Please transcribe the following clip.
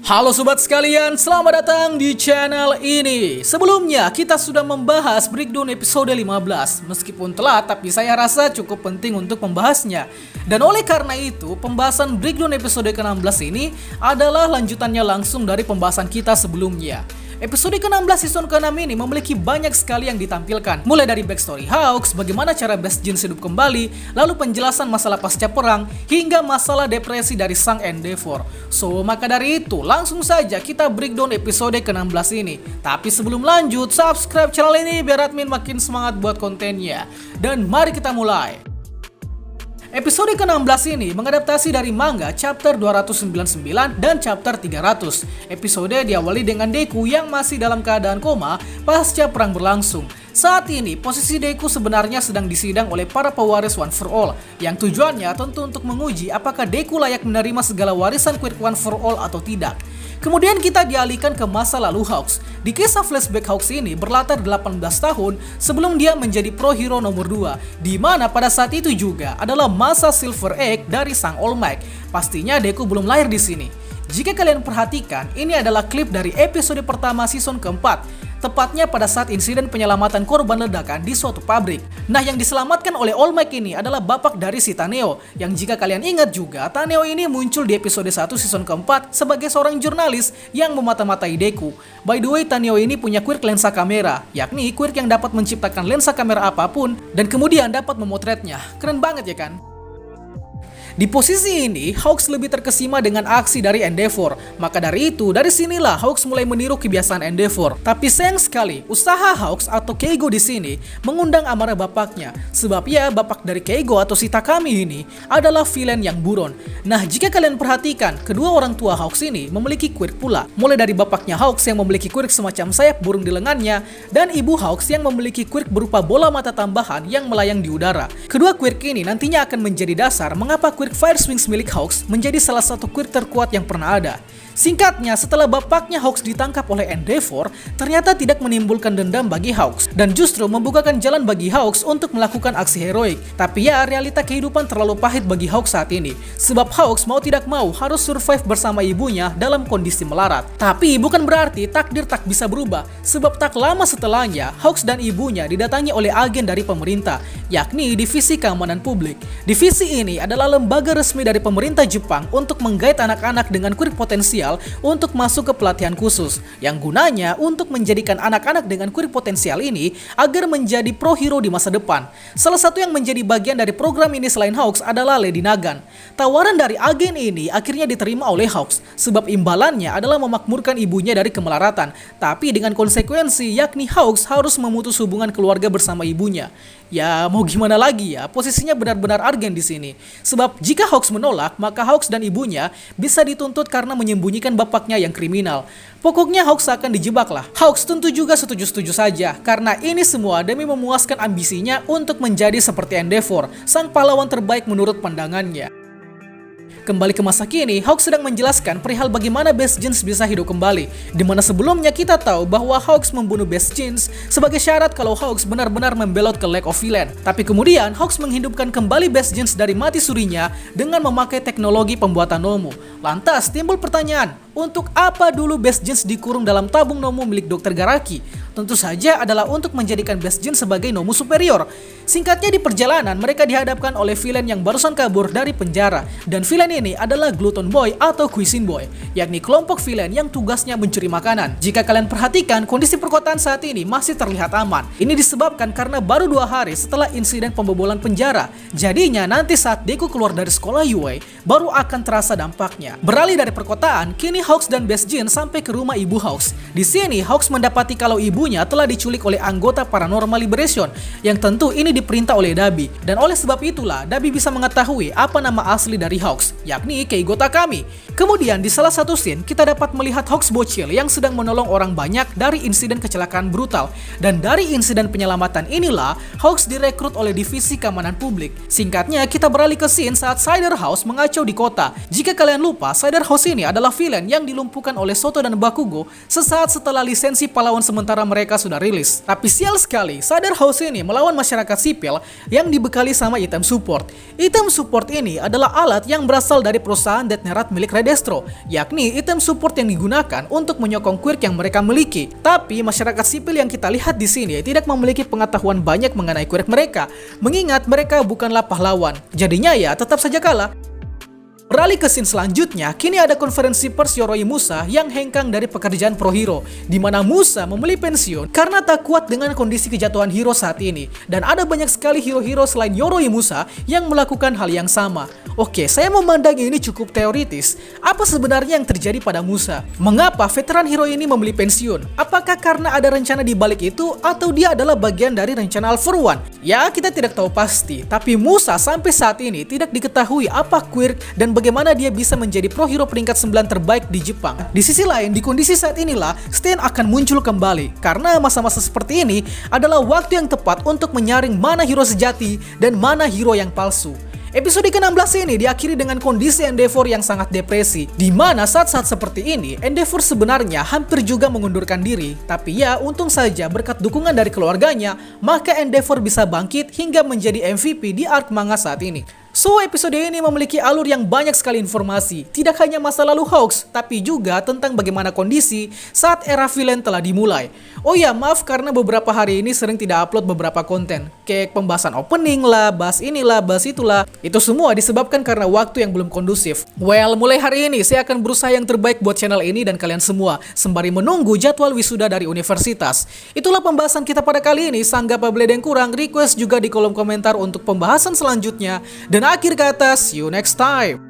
Halo sobat sekalian, selamat datang di channel ini. Sebelumnya kita sudah membahas breakdown episode 15. Meskipun telat, tapi saya rasa cukup penting untuk membahasnya. Dan oleh karena itu, pembahasan breakdown episode ke-16 ini adalah lanjutannya langsung dari pembahasan kita sebelumnya. Episode ke-16 season ke-6 ini memiliki banyak sekali yang ditampilkan. Mulai dari backstory Hawks, bagaimana cara Best Jeans hidup kembali, lalu penjelasan masalah pasca perang, hingga masalah depresi dari sang Endeavor. So, maka dari itu, langsung saja kita breakdown episode ke-16 ini. Tapi sebelum lanjut, subscribe channel ini biar admin makin semangat buat kontennya. Dan mari kita mulai. Episode ke-16 ini mengadaptasi dari manga chapter 299 dan chapter 300. Episode diawali dengan Deku yang masih dalam keadaan koma pasca perang berlangsung. Saat ini, posisi Deku sebenarnya sedang disidang oleh para pewaris One for All, yang tujuannya tentu untuk menguji apakah Deku layak menerima segala warisan Quirk One for All atau tidak. Kemudian kita dialihkan ke masa lalu Hawks. Di kisah flashback Hawks ini berlatar 18 tahun sebelum dia menjadi pro hero nomor 2, di mana pada saat itu juga adalah masa Silver Egg dari sang All Might. Pastinya Deku belum lahir di sini. Jika kalian perhatikan, ini adalah klip dari episode pertama season keempat, tepatnya pada saat insiden penyelamatan korban ledakan di suatu pabrik. Nah, yang diselamatkan oleh All Might ini adalah bapak dari si Taneo, yang jika kalian ingat juga, Taneo ini muncul di episode 1 season keempat sebagai seorang jurnalis yang memata-matai Deku. By the way, Taneo ini punya quirk lensa kamera, yakni quirk yang dapat menciptakan lensa kamera apapun dan kemudian dapat memotretnya. Keren banget ya kan? Di posisi ini, Hawks lebih terkesima dengan aksi dari Endeavor. Maka dari itu, dari sinilah Hawks mulai meniru kebiasaan Endeavor. Tapi sayang sekali, usaha Hawks atau Keigo di sini mengundang amarah bapaknya. Sebab ya, bapak dari Keigo atau si Takami ini adalah villain yang buron. Nah, jika kalian perhatikan, kedua orang tua Hawks ini memiliki quirk pula. Mulai dari bapaknya Hawks yang memiliki quirk semacam sayap burung di lengannya, dan ibu Hawks yang memiliki quirk berupa bola mata tambahan yang melayang di udara. Kedua quirk ini nantinya akan menjadi dasar mengapa quirk Fire Swings milik Hawks menjadi salah satu quirk terkuat yang pernah ada. Singkatnya, setelah bapaknya Hawks ditangkap oleh Endeavor, ternyata tidak menimbulkan dendam bagi Hawks dan justru membukakan jalan bagi Hawks untuk melakukan aksi heroik. Tapi ya, realita kehidupan terlalu pahit bagi Hawks saat ini. Sebab Hawks mau tidak mau harus survive bersama ibunya dalam kondisi melarat. Tapi bukan berarti takdir tak bisa berubah, sebab tak lama setelahnya Hawks dan ibunya didatangi oleh agen dari pemerintah, yakni Divisi Keamanan Publik. Divisi ini adalah lembaga resmi dari pemerintah Jepang untuk menggait anak-anak dengan quirk potensial untuk masuk ke pelatihan khusus yang gunanya untuk menjadikan anak-anak dengan quirk potensial ini agar menjadi pro hero di masa depan. Salah satu yang menjadi bagian dari program ini selain Hawks adalah Lady Nagan. Tawaran dari agen ini akhirnya diterima oleh Hawks sebab imbalannya adalah memakmurkan ibunya dari kemelaratan, tapi dengan konsekuensi yakni Hawks harus memutus hubungan keluarga bersama ibunya. Ya, mau gimana lagi ya, posisinya benar-benar argen di sini. Sebab jika Hawks menolak, maka Hawks dan ibunya bisa dituntut karena menyembunyikan bapaknya yang kriminal. Pokoknya Hawks akan dijebak lah. Hawks tentu juga setuju-setuju saja, karena ini semua demi memuaskan ambisinya untuk menjadi seperti Endeavor, sang pahlawan terbaik menurut pandangannya. Kembali ke masa kini, Hawks sedang menjelaskan perihal bagaimana Best Jeans bisa hidup kembali. Dimana sebelumnya kita tahu bahwa Hawks membunuh Best Jeans sebagai syarat kalau Hawks benar-benar membelot ke Lake of Villain. Tapi kemudian Hawks menghidupkan kembali Best Jeans dari mati surinya dengan memakai teknologi pembuatan Nomu. Lantas timbul pertanyaan, untuk apa dulu Best Jeans dikurung dalam tabung Nomu milik Dr. Garaki? Tentu saja adalah untuk menjadikan Best Jeans sebagai Nomu superior. Singkatnya, di perjalanan mereka dihadapkan oleh villain yang barusan kabur dari penjara. Dan villain ini adalah Glutton Boy atau Cuisine Boy, yakni kelompok villain yang tugasnya mencuri makanan. Jika kalian perhatikan, kondisi perkotaan saat ini masih terlihat aman. Ini disebabkan karena baru 2 hari setelah insiden pembobolan penjara. Jadinya nanti saat Deku keluar dari sekolah UA, baru akan terasa dampaknya. Beralih dari perkotaan, kini Hawks dan Best Jeans sampai ke rumah ibu Hawks. Di sini Hawks mendapati kalau ibunya telah diculik oleh anggota Paranormal Liberation, yang tentu ini diperintah oleh Dabi. Dan oleh sebab itulah Dabi bisa mengetahui apa nama asli dari Hawks, yakni Keigo Takami. Kemudian di salah satu scene kita dapat melihat Hawks bocil yang sedang menolong orang banyak dari insiden kecelakaan brutal. Dan dari insiden penyelamatan inilah Hawks direkrut oleh Divisi Keamanan Publik. Singkatnya, kita beralih ke scene saat Cider House mengacau di kota. Jika kalian lupa, Cider House ini adalah villain yang dilumpuhkan oleh Soto dan Bakugo sesaat setelah lisensi pahlawan sementara mereka sudah rilis. Tapi sial sekali, Sadar House ini melawan masyarakat sipil yang dibekali sama item support. Item support ini adalah alat yang berasal dari perusahaan Death Nerat milik Redestro, yakni item support yang digunakan untuk menyokong quirk yang mereka miliki. Tapi masyarakat sipil yang kita lihat di sini tidak memiliki pengetahuan banyak mengenai quirk mereka, mengingat mereka bukanlah pahlawan. Jadinya ya tetap saja kalah. Beralih ke scene selanjutnya, kini ada konferensi pers Yoroi Musa yang hengkang dari pekerjaan pro hero, di mana Musa memilih pensiun karena tak kuat dengan kondisi kejatuhan hero saat ini. Dan ada banyak sekali hero-hero selain Yoroi Musa yang melakukan hal yang sama. Oke, saya memandang ini cukup teoritis. Apa sebenarnya yang terjadi pada Musa? Mengapa veteran hero ini memilih pensiun? Apakah karena ada rencana di balik itu atau dia adalah bagian dari rencana All For One? Ya, kita tidak tahu pasti, tapi Musa sampai saat ini tidak diketahui apa quirk dan bagaimana dia bisa menjadi pro hero peringkat 9 terbaik di Jepang. Di sisi lain, di kondisi saat inilah, Stain akan muncul kembali. Karena masa-masa seperti ini adalah waktu yang tepat untuk menyaring mana hero sejati dan mana hero yang palsu. Episode ke-16 ini diakhiri dengan kondisi Endeavor yang sangat depresi, di mana saat-saat seperti ini, Endeavor sebenarnya hampir juga mengundurkan diri. Tapi ya, untung saja berkat dukungan dari keluarganya, maka Endeavor bisa bangkit hingga menjadi MVP di arc manga saat ini. So, episode ini memiliki alur yang banyak sekali informasi, tidak hanya masa lalu Hawks, tapi juga tentang bagaimana kondisi saat era villain telah dimulai. Oh ya, maaf karena beberapa hari ini sering tidak upload beberapa konten, kayak pembahasan opening lah, bahas inilah, bahas itulah. Itu semua disebabkan karena waktu yang belum kondusif. Well, mulai hari ini saya akan berusaha yang terbaik buat channel ini dan kalian semua, sembari menunggu jadwal wisuda dari universitas. Itulah pembahasan kita pada kali ini. Sanggap apabila ada yang kurang, request juga di kolom komentar untuk pembahasan selanjutnya. Dan akhir kata, see you next time.